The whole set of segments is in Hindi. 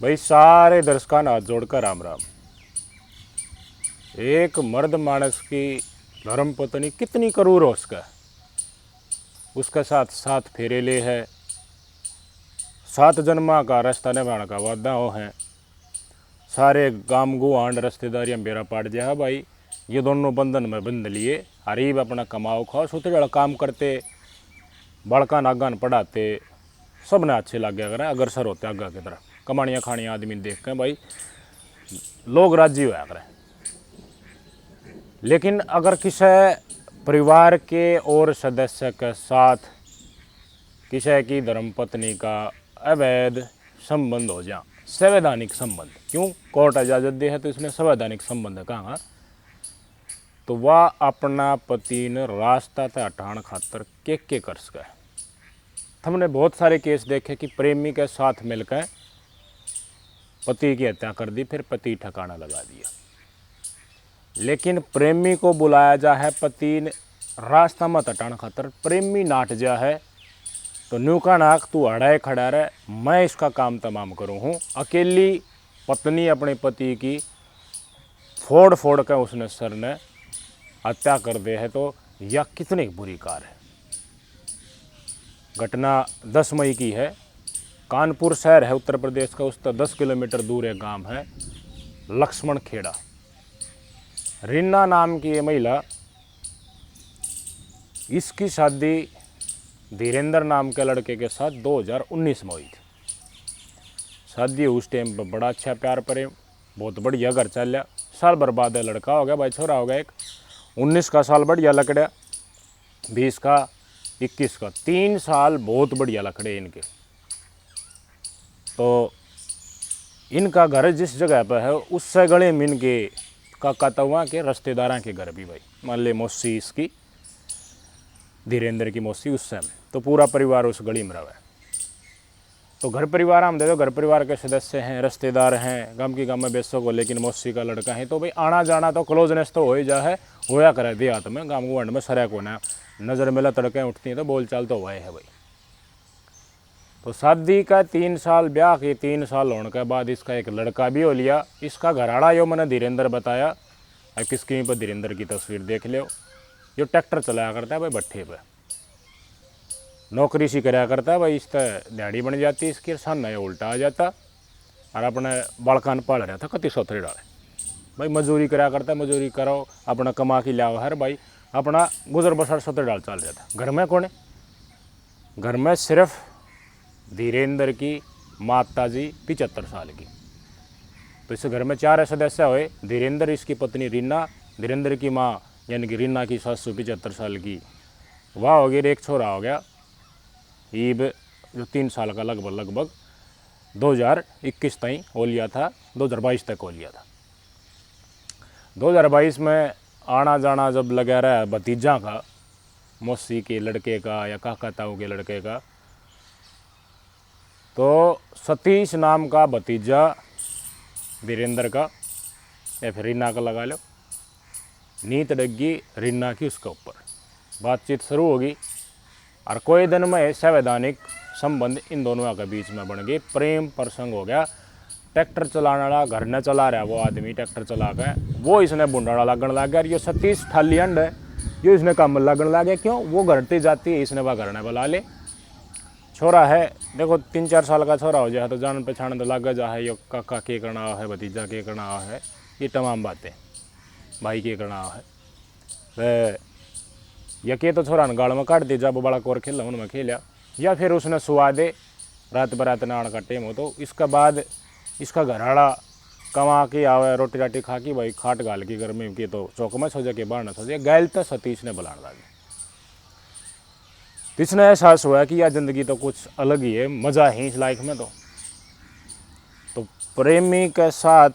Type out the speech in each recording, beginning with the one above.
भाई सारे दर्शकों हाथ जोड़कर राम राम। एक मर्द मानस की धर्म पत्नी कितनी करूर हो उसके साथ 7 फेरे ले है, 7 जन्मा का रास्ता निभाने का वादा हो है। सारे गाम गुआंड रिश्तेदारियाँ बेरा पाट जाए भाई, ये दोनों बंधन में बंध लिए। हरीब अपना कमाओ खाओ सुतरे काम करते, बड़का नागान पढ़ाते, सब ने अच्छे लग गया करें। अग्रसर होते आगे की तरफ कमानियाँ खानियाँ आदमी देख के भाई लोग राजी होया करें। लेकिन अगर किसी परिवार के और सदस्य के साथ किसी की धर्मपत्नी का अवैध संबंध हो जाए, संवैधानिक संबंध, क्यों कोर्ट इजाज़त दे है तो इसने संवैधानिक संबंध कहा, तो वह अपना पति ने रास्ता ते हटाने खातर के कर सके। हमने बहुत सारे केस देखे कि प्रेमी के साथ मिलकर पति की हत्या कर दी, फिर पति ठिकाना लगा दिया। लेकिन प्रेमी को बुलाया जा है, पति ने रास्ता मत हटाने खातर प्रेमी नाट जा है तो न्यू का नाक तू अड़ाए खड़ा रहे, मैं इसका काम तमाम करूँ हूँ। अकेली पत्नी अपने पति की फोड़ फोड़ कर उसने सर ने हत्या कर दे है, तो यह कितनी बुरी कार है। घटना 10 मई की है। कानपुर शहर है उत्तर प्रदेश का, उसका 10 किलोमीटर दूर एक गांव है लक्ष्मण खेड़ा। रीना नाम की ये महिला, इसकी शादी धीरेन्द्र नाम के लड़के के साथ 2019 में हुई थी। शादी उस टाइम पर बड़ा अच्छा प्यार प्रेम, बहुत बढ़िया घर चल रहा। साल बर्बाद है, लड़का हो गया भाई, छोरा हो गया एक। 19 का साल बढ़िया लकड़ा, 20 का, 21 का, 3 साल बहुत बढ़िया लकड़े इनके। तो इनका घर जिस जगह पर है उससे गले में इनके काका के रिश्तेदारों के घर भी भाई, मान ले मौसी इसकी धीरेन्द्र की मौसी उससे, तो पूरा परिवार उस गली में रहा है। तो घर परिवार हम देखो, घर परिवार के सदस्य हैं, रिश्तेदार हैं, गांव की गांव में बेसो को, लेकिन मौसी का लड़का है तो भाई आना जाना तो क्लोजनेस तो हो ही जा है, होया करे देहात में, गांव गुआंड में सरे को ना नज़र मिला तड़कें उठती हैं तो बोलचाल तो हुआ है भाई। तो शादी का 3 साल, ब्याह के 3 साल होने के बाद इसका एक लड़का भी हो लिया। इसका घराड़ा यो मैंने धीरेन्द्र बताया, किसकी पर धीरेन्द्र की तस्वीर देख लो। जो ट्रैक्टर चलाया करता है भाई भट्ठे पे, नौकरी सी कराया करता है भाई, इस तरह दिहाड़ी बन जाती इसकी, सामने उल्टा आ जाता और अपने बालकान पाल रहा था कति सोथरे डाले भाई। मजदूरी कराया करता है, मजदूरी कराओ अपना कमा के लाओ हर भाई, अपना गुजर बसर सोथरे डाल चल जाता। घर में कौन है? घर में सिर्फ धीरेन्द्र की माता जी 75 साल की। तो इस घर में 4 सदस्य हुए, धीरेन्द्र, इसकी पत्नी रीना, धीरेन्द्र की माँ यानी कि रीना की सासू 75 साल की, वाह हो गई। एक छोरा हो गया ईब जो 3 साल का लगभग 2021 तक हो लिया था, 2022 तक हो लिया था। 2022 में आना जाना जब लगा रहा भतीजा का, मौसी के लड़के का या काका ताऊ के लड़के का, तो सतीश नाम का भतीजा धीरेन्द्र का या फिर रीना का लगा लो, नींद डगी रीना की उसके ऊपर। बातचीत शुरू होगी और कोई दिन में संवैधानिक संबंध इन दोनों के बीच में बन गए, प्रेम प्रसंग हो गया। ट्रैक्टर चलाने वाला घर न चला रहा वो आदमी, ट्रैक्टर चला के वो इसने बुंडाड़ा लगन लग गया। ये सतीश ठालियंड है, ये इसने काम लगन लग गया। क्यों? वो घरती जाती है, इसने वह घर न बुला ले। छोरा है देखो 3-4 साल का छोरा हो जाए तो जान पहचान तो लग जा है, ये काका के करना है, भतीजा के करना है, ये तमाम बातें भाई के करना है। तो यके तो छोरा ने गाड़ में काट दी, जब बड़ा कोर खेला उनमें खेलिया, या फिर उसने सुहा दे रात बरात नाण का टेम हो, तो इसके बाद इसका घराड़ा कमा के आवे, रोटी राटी खा के भाई खाट गाल की गर्मी की तो चौक में सो जाके बाहर न सो जाए, गैल तो सतीश ने बुलाने लगे। इसने एहसास हुआ कि यह ज़िंदगी तो कुछ अलग ही है, मज़ा है इस लाइफ में। तो प्रेमी के साथ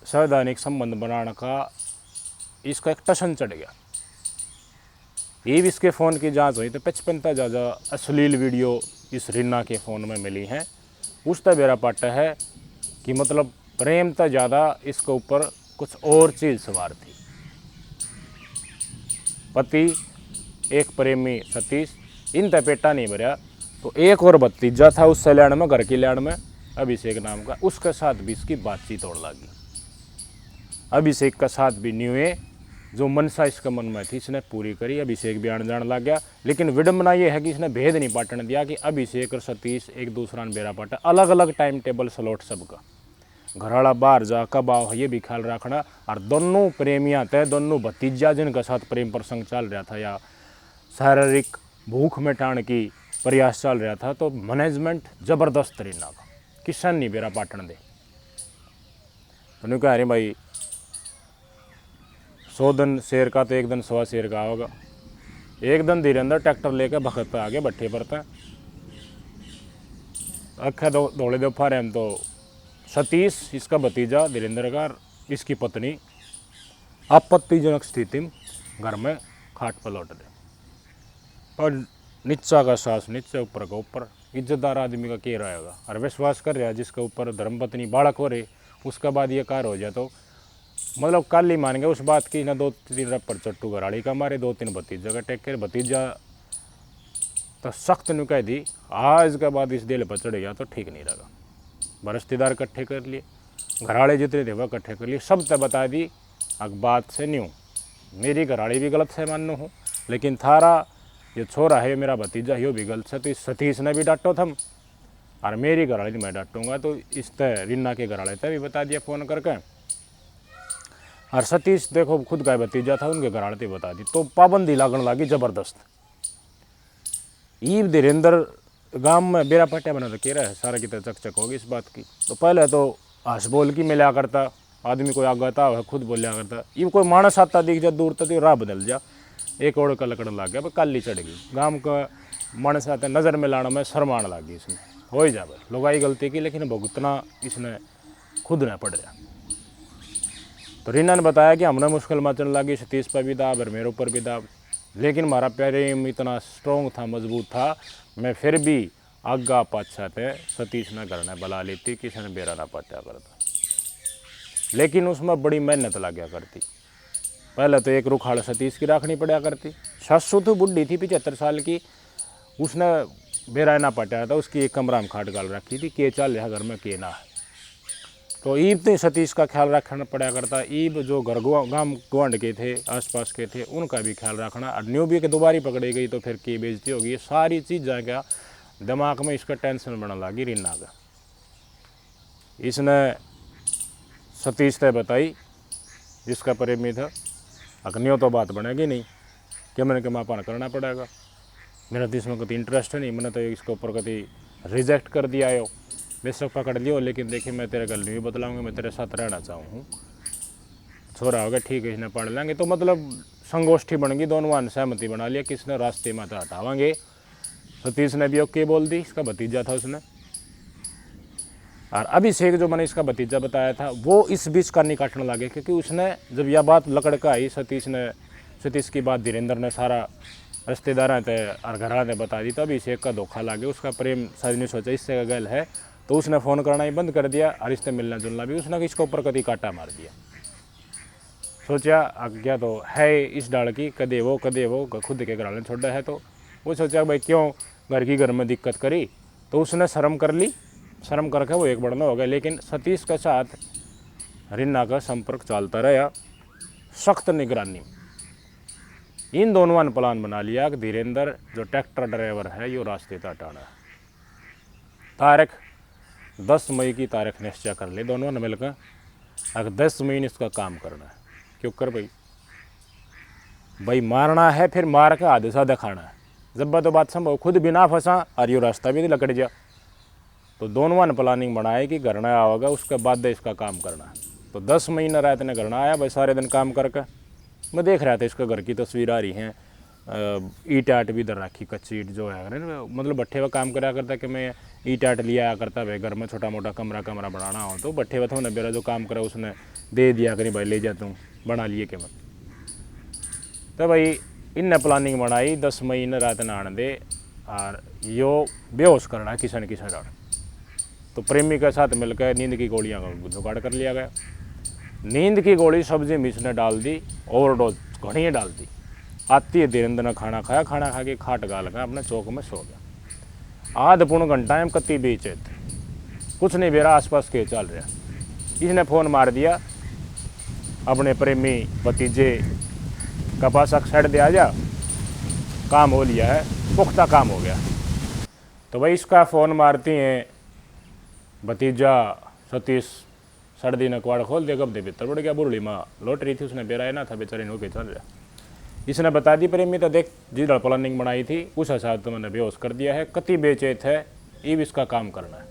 संवैधानिक संबंध बनाने का इसका एक टशन चढ़ गया। ये भी इसके फ़ोन की जांच हुई तो 55 ज़्यादा अश्लील वीडियो इस रीना के फ़ोन में मिली हैं। उस तक मेरा पट है कि मतलब प्रेम तो ज़्यादा इसके ऊपर कुछ और चीज़ सवार थी। पति एक प्रेमी सतीश, इन तक पेटा नहीं भरा, तो एक और भतीजा था उस लैंड में, घर की लैंड में, अभिषेक नाम का, उसके साथ भी इसकी बातचीत होने लगी। अभिषेक का साथ भी न्यूए जो मनसा इसके मन में थी इसने पूरी करी। अभिषेक भी आने जाने लग गया, लेकिन विडम्बना ये है कि इसने भेद नहीं पाटने दिया कि अभिषेक और सतीश एक दूसरा ने बेरा पाटा। अलग अलग टाइम टेबल स्लॉट सबका, घरवाला बाहर जा कब आओ ये भी ख्याल रखना। और दोनों प्रेमियाँ थे, दोनों भतीजा जिनके साथ प्रेम प्रसंग चल रहा था या शारीरिक भूख मिटाने की प्रयास चल रहा था, तो मैनेजमेंट जबरदस्त रीना का, किसान नहीं बेरा पाटन दे। उन्होंने कहा अरे भाई 100 दिन शेर का तो एक दिन 100 शेर का होगा। एक दिन धीरेन्द्र ट्रैक्टर लेकर भखत पे आगे भट्ठे पर था, अखा दौड़े दो फारे हम तो सतीश इसका भतीजा धीरेन्द्र का इसकी पत्नी आपत्तिजनक स्थिति में घर में खाट पर लौट गए। पर नीचा का सास नीचे, ऊपर का ऊपर, इज्जतदार आदमी का क्या रहेगा। और विश्वास कर रहा जिसके ऊपर धर्मपत्नी बालक हो रहे, उसका बाद ये कार हो जाए तो मतलब कल ही मान गए उस बात की। ना 2-3 रप्पर चट्टू घराड़ी का मारे, 2-3 भतीजा का टेक कर। भतीजा तो सख्त ने कह दी आज के बाद इस दिल पर चढ़ गया तो ठीक नहीं रहेगा। बरस्तेदार इकट्ठे कर लिए, घराड़े जितने थे वह इकट्ठे कर लिए, सब तक बता दी अब बात से नहीं हूँ, मेरी घराड़ी भी गलत है मानो हूँ, लेकिन थारा ये छोरा है मेरा भतीजा यो भी गलत है। तो इस सतीश ने भी डांटो थम और मेरी घराड़ी मैं डांटूंगा। तो इस तरह रीना के घराड़े तक भी बता दिया फ़ोन करके। और सतीश देखो खुद का भतीजा था, उनके घराड़े तक बता दी। तो पाबंदी लागण लगी जबरदस्त। ईब धीरेन्द्र गांव में बेरा पट्टिया बना तो कह रहा है सारा की तरह चकचक होगी इस बात की। तो पहले तो हंस बोल की मिला करता, आदमी कोई आगा था वह खुद बोलिया करता। ये कोई मानस आता दिख जा दूर तक राह बदल जा, एक और का लकड़ लग गया, काली चढ़ गई। गांव का मानस आते नज़र में लाने में शर्माने लगी। इसमें हो ही जाए लोग आई गलती की, लेकिन भुगतना इसने खुद न पड़ रहा। तो रीना ने बताया कि हमने मुश्किल में चलने लगी, सतीश पर भी दाब और मेरे ऊपर भी दाब, लेकिन हमारा प्रेम इतना स्ट्रॉन्ग था, मजबूत था, मैं फिर भी आगा पाछा थे सतीश ने घर ने बुला लेती, किसी ने बेरा ना पाटा करता। लेकिन उसमें बड़ी मेहनत लगा करती। पहले तो एक रुखाड़ सतीश की रखनी पड़ा करती। सासू तो बुढ़ी थी 75 साल की, उसने बेरा ना पटाया था, उसकी एक कमरा में खाट गाल रखी थी, के चल रहा घर में के ना है। तो ईब तो सतीश का ख्याल रखना पड़ा करता। ईब जो घर गांव गुआंढ के थे, आसपास के थे, उनका भी ख्याल रखना। और न्यू भी के दोबारी पकड़ी गई तो फिर की बेइज्जती होगी। ये सारी चीज़ें क्या दिमाग में इसका टेंशन बनने लगी रीना का। इसने सतीश से बताई जिसका प्रेमी था, अग्नियों तो बात बनेगी नहीं कि मैंने के मापान करना पड़ेगा, मेरा तो इसमें कभी इंटरेस्ट है नहीं, मैंने तो इसके ऊपर कभी रिजेक्ट कर दिया हो, बेशक पकड़ लियो, लेकिन देखिए मैं तेरे गल नहीं बतलाऊँगा, मैं तेरे साथ रहना चाहूँ। छोरा होगा ठीक है, इसने पढ़ लेंगे। तो मतलब संगोष्ठी बन गई, दोनों ने सहमति बना लिया कि इसने रास्ते में हटावाएंगे। सतीश ने भी ओके बोल दी, इसका भतीजा था उसने। और अभिषेक जो मैंने इसका भतीजा बताया था वो इस बीच का नहीं काटने लगे, क्योंकि उसने जब यह बात लकड़ का आई, सतीश की बात धीरेन्द्र ने सारा रिश्तेदार थे और घर ने बता दी, तो अभिषेक का धोखा लगे, उसका प्रेम शायद नहीं सोचा इससे का गल है, तो उसने फ़ोन करना ही बंद कर दिया और इससे मिलना जुलना भी उसने इसके ऊपर कभी काटा मार दिया। सोचा क्या तो है इस डाल की, कदे वो खुद के घर ने छोड़ा है, तो वो सोचा भाई क्यों घर की घर में दिक्कत करी, तो उसने शर्म कर ली, शर्म करके वो एक बढ़ना हो गया। लेकिन सतीश के साथ रीना का संपर्क चलता रहा, सख्त निगरानी। इन दोनों ने प्लान बना लिया कि धीरेन्द्र जो ट्रैक्टर ड्राइवर है ये रास्ते तक हटाना है। तारीख 10 मई की तारीख निश्चय कर ली दोनों ने मिलकर, अगर 10 मई ने इसका काम करना है। क्यों कर भाई मारना है, फिर मार के हादसा दिखाना है। जब तो बात संभव खुद भी ना फंसा और ये रास्ता भी लकड़ जा, तो दोनों ने प्लानिंग बनाई कि घर ना आओगे उसके बाद इसका काम करना है। तो 10 महीना रात ने घर ना आया भाई, सारे दिन काम करके मैं देख रहा था इसका घर की तस्वीर आ रही हैं, ईट आट भी इधर रखी, कच्ची ईट जो है मतलब भट्ठे में काम करा करता कि मैं ईट आट लिया आया करता भाई, घर में छोटा मोटा कमरा बनाना हो तो भट्ठे में था ना, मेरा जो काम करा उसने दे दिया करी भाई ले जाता हूँ बना लिए कि मैं। तो भाई इनने प्लानिंग बनाई 10 मई ने रात न आने दे और यो बेहोश करना है किसान किसान। तो प्रेमी के साथ मिलकर नींद की गोलियां का जुगाड़ कर लिया गया। नींद की गोली सब्जी में इसने डाल दी, ओवरडोज घनी डाल दी। आती है धीरेन्द्र ने खाना खाया, खाना खा के खाट गाल का अपने चौक में सो गया। आध पौन घंटा में कत्ती बेचे थे कुछ नहीं बेरा आसपास के चल रहा। इसने फ़ोन मार दिया अपने प्रेमी भतीजे का पास, साइड दे आ जा, काम हो लिया है, पुख्ता काम हो गया। तो भाई इसका फ़ोन मारती हैं भतीजा सतीश, सर्दी ने कवाड़ खोल दिया, गब दे भीतर बढ़ गया। बुरड़ी माँ लौट रही थी, उसने बेरा ना था बेचारे ने होके चल रहा। इसने बता दी प्रेमी तो देख जिधर प्लानिंग बनाई थी उस हिसाब से मैंने बेहोश कर दिया है, कति बेचे थे इब इसका काम करना है।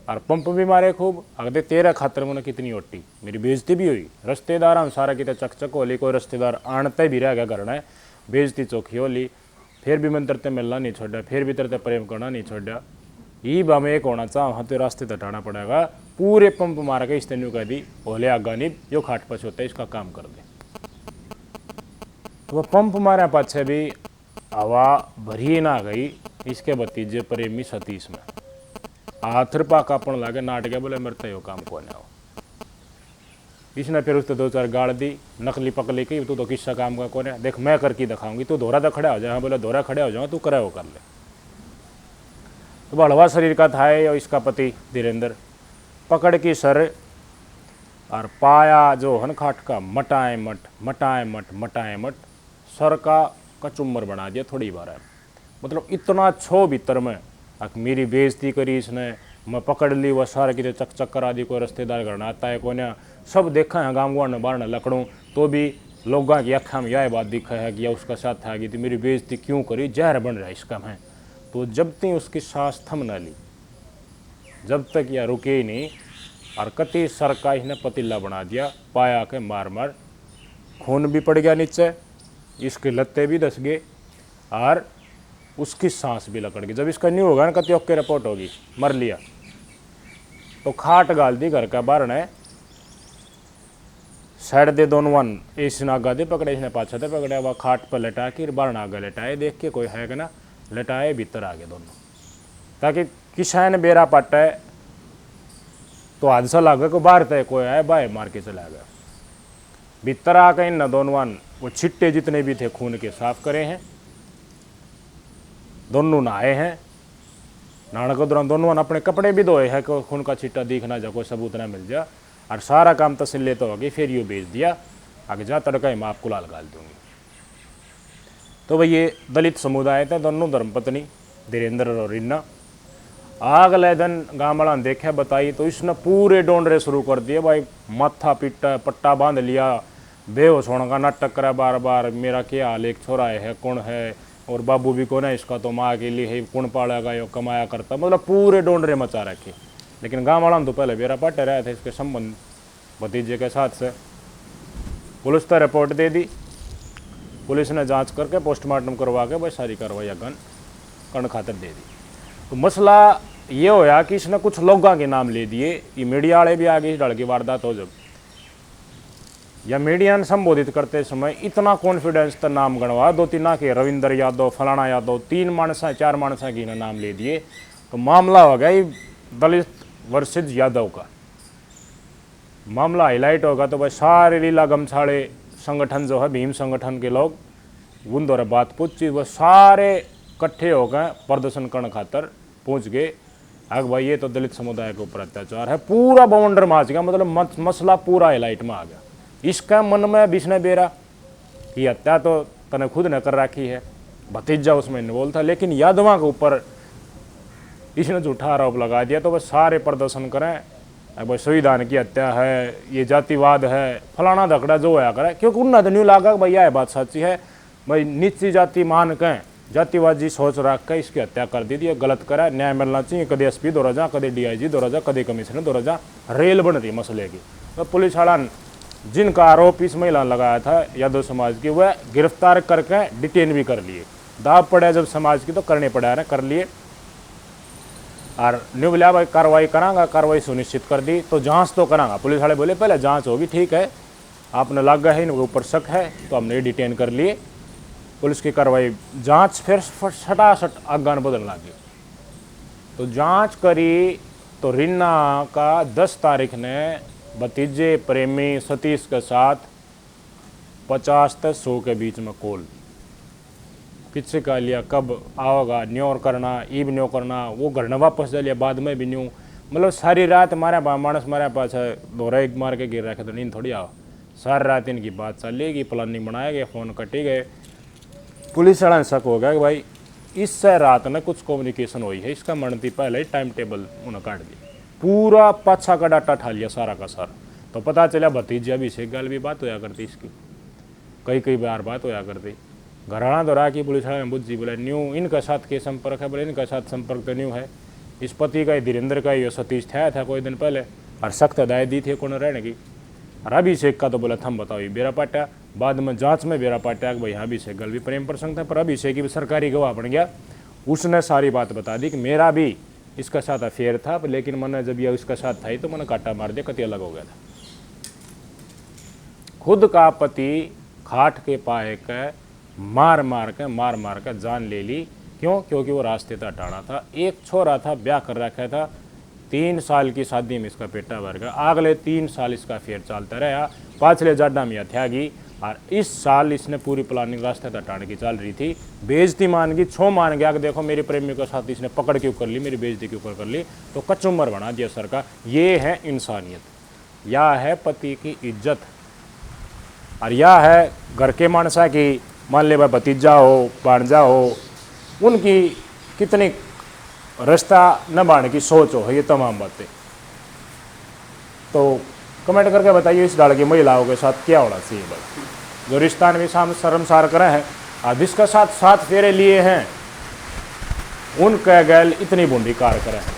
और पंप भी मारे खूब, अगले तेरा खातर मैंने कितनी ओटी, मेरी बेइज्जती भी हुई, रिश्तेदार सारा कितने चकचक होली, कोई रिश्तेदार आनते भी रह गया करना है, बेइज्जती चौखी होली, फिर भी मैंने तेरे मिलना नहीं छोड़ा, फिर भी तेरे प्रेम करना नहीं छोड़ा। ईब हमें एक होना चाह वहाँ तो रास्ते तटाना पड़ेगा, पूरे पंप मार के इस तेन कह दी बोले आगा नहीं जो खाट पछ होता है इसका काम कर दे। तो वह पंप मारे पाछे भी हवा भरी ना गई इसके भतीजे प्रेमी सतीश में, हाथ रुपा कापन लागे, नाट गया, बोले मरते हो काम को ना। इसने फिर उससे 2-4 गाड़ दी, नकली पकली की, तू तो किस्सा काम का कौन है, देख मैं करके दिखाऊंगी, तू दोहरा तो खड़ा हो जाए। हाँ बोले दोहरा खड़े हो जाओ, तू करे वो कर ले। तो बड़वा शरीर का था और इसका पति धीरेन्द्र पकड़ की सर और पाया जो हन खाट का मटाए मट मटाए मट मटाए मट, सर का कचुम्बर बना दिया थोड़ी बार है। मतलब इतना छो भीतर में मेरी बेइज्जती करी इसने, मैं पकड़ ली, वह सारे कितने चक करा दी, कोई रिश्तेदार घर आता है कोने, सब देखा है गाँव ने बाहर लकड़ों, तो भी लोगों की अखा में यह बात दिखा है कि यह उसका साथ आ गई थी, मेरी बेइज्जती क्यों करी, जहर बन रहा है इसका मैं। तो जब तक उसकी सांस थम न ली, जब तक यह रुके ही नहीं, और कति सर का इसने पतीला बना दिया, पाया के मार मार, खून भी पड़ गया नीचे, इसके लत्ते भी धस गए और उसकी सांस भी लकड़ गई। जब इसका न्यू होगा ना कति ओके रिपोर्ट होगी मर लिया, तो खाट गाल दी घर का बाहर ने, साइड दे दोनों वन इसने आगा दे पकड़े, इसने पाछा दे पकड़े, वह खाट पर लटा के बाहर आगे लटाए, देख के कोई है कि ना, लटाए भीतर आ गए दोनों, ताकि किसान बेरा पाटा है तो हादसा लगा को बाहर तय कोई आए बाहर मार के चला गया। भीतर आकर इन दोनों वो छिट्टे जितने भी थे खून के साफ करे हैं, दोनों नहाए हैं, नहाने के दौरान दोनों अपने कपड़े भी धोए हैं कि खून का छिट्टा दिखना जा, कोई सबूत ना मिल जा, और सारा काम तसल्ली तो होगी। फिर ये बेच दिया, आगे जा तड़का ही मैं आपको लाल गाल दूंगी। तो भाई ये दलित समुदाय थे दोनों धर्मपत्नी धीरेन्द्र और रीना। अगले दिन गाँव वाला देखा बताई तो इसने पूरे डोंडरे शुरू कर दिए, भाई माथा पीटा पट्टा बांध लिया, बेहोश होने का नाटक करा बार बार, मेरा क्या हाल, एक छोरा है कौन है और बाबू भी कौन है इसका, तो माँ के लिए है कौन पालेगा, यो कमाया करता, मतलब पूरे डोंडरे मचा रखे। लेकिन गाँव वाला तो पहले बेरा पाटे रहे थे इसके संबंध भतीजे के साथ से। पुलिस तो रिपोर्ट दे दी, पुलिस ने जांच करके पोस्टमार्टम करवा के भाई सारी कार्रवाई अगन कर्ण खातर दे दी। तो मसला ये होया कि इसने कुछ लोगों के नाम ले दिए, ये मीडिया वाले भी आ गए इस डर की वारदात हो जब, या मीडिया ने संबोधित करते समय इतना कॉन्फिडेंस तो नाम गणवा 2-3 के रविंद्र यादव फलाना यादव 3 मानसा 4 मानसा की नाम ले दिए। तो मामला हो गया दलित वर्सेज यादव का मामला हाईलाइट होगा। तो भाई सारे लीला गमछाड़े संगठन जो है भीम संगठन के लोग उन द्वारा बात पूछी, वह सारे इकट्ठे हो गए प्रदर्शन करने खातर पहुँच गए। अग भाई ये तो दलित समुदाय के ऊपर अत्याचार है, पूरा बवंडर माच गया, मतलब मसला पूरा हाईलाइट में आ गया। इसका मन में बिसने बेरा कि हत्या तो तने खुद ने कर रखी है, भतीजा उसमें इन्वॉल्व था, लेकिन यादवा के ऊपर इसने झूठा आरोप लगा दिया। तो वह सारे प्रदर्शन करें भाई संविधान की हत्या है, ये जातिवाद है, फलाना धकड़ा जो होया करे, क्योंकि उन्हें तो नहीं लगा कि भैया ये बात सच्ची है, भाई नीची जाति मान के जातिवादी सोच रख के इसकी हत्या कर दी थी, गलत करा, न्याय मिलना चाहिए। कभी एसपी दौरा जा, कभी DIG दौरा जा, कभी कमिश्नर दौरा जा, रेल बन रही मसले की। तो पुलिस वाला जिनका आरोप इस महिला लगाया था यादव समाज की, वह गिरफ्तार करके डिटेन भी कर लिए। दाव पड़े जब समाज की तो करने पड़ा है, कर लिए। और न्यू बोलिया भाई कार्रवाई करांगा, कार्रवाई सुनिश्चित कर दी। तो जांच तो करांगा, पुलिस वाले बोले पहले जांच होगी, ठीक है आपने लगा है इनके ऊपर शक है तो हमने डिटेन कर लिए। पुलिस की कार्रवाई जांच फिर सटासट आगान बदलने लगी। तो जांच करी तो रीना का 10 तारीख ने भतीजे प्रेमी सतीश के साथ 50 से 100 के बीच में कॉल किससे कह लिया, कब आओगा, न्योर करना, ईब न्यो करना, वो घर ने वापस जा लिया, बाद में भी न्यू मतलब सारी रात हमारे मानस हमारे पास है दोहरा एक मार के गिर रखे तो नींद थोड़ी आओ। सारी रात इनकी बात चलेगी, प्लानिंग बनाए गए, फ़ोन कटी गए। पुलिस वाला शक हो गया कि भाई इससे रात में कुछ कम्युनिकेशन हुई है, इसका मनती पहले ही टाइम टेबल उन्हें काट दिया, पूरा पाछा का डाटा ठा लिया सारा का सारा। तो पता चला भतीजे अभिषेक गल भी बात होया करती इसकी, कई कई बार बात होया करती। घराना दोहरा की पुलिस वाले ने बुझी, बोले न्यू इनका साथ के संपर्क है, बोले इनका साथ संपर्क तो न्यू है। इस पति का धीरेन्द्र का ये सतीश था कोई दिन पहले, और सख्त हदायत दी थी कौन रहने की। और अभिषेक का तो बोला थम बताओ ये बेरा पाटा। बाद में जांच में बेरा पाटा कि भाई हाँ अभिषेक गल भी प्रेम प्रसंग था, पर अभिषेक की भी सरकारी गवाह बन गया। उसने सारी बात बता दी कि मेरा भी इसका साथ अफेयर था, लेकिन मैंने जब यह इसका साथ था ही तो मैंने काटा मार दिया, कति अलग हो गया था। खुद का पति खाट के पाए के मार मार के जान ले ली। क्यों? क्योंकि वो रास्ते तक हटाना था। एक छोरा था, ब्याह कर रखा था, 3 साल की शादी में इसका पेटा भर गया। अगले 3 साल इसका फेर चलता रहा, पाछले जाडा में त्यागी। और इस साल इसने पूरी प्लानिंग रास्ते तक हटाने की चल रही थी। बेइज्जती मान गई, छो मान गया कि देखो मेरे प्रेमी के साथ इसने पकड़ क्यों कर ली, मेरी बेइज्जती क्यों कर ली, तो कचुम्बर बना दिया सर का। ये है इंसानियत, या है पति की इज्जत, और यह है घर के मानसा की, मान ले भाई भतीजा हो भांजा हो, उनकी कितनी रिश्ता निभाने की सोच हो, ये तमाम बातें। तो कमेंट करके बताइए इस दाड़ की महिलाओं के साथ क्या होना चाहिए भाई, जो रिश्ता में शर्मसार करे हैं और जिसके साथ 7 फेरे लिए हैं उनके गैल इतनी बूंदी कार करे हैं।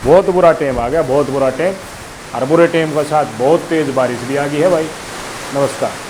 बहुत बुरा टाइम आ गया, बहुत बुरा टाइम, और बुरे टाइम के साथ बहुत तेज़ बारिश भी आ गई है भाई। नमस्कार।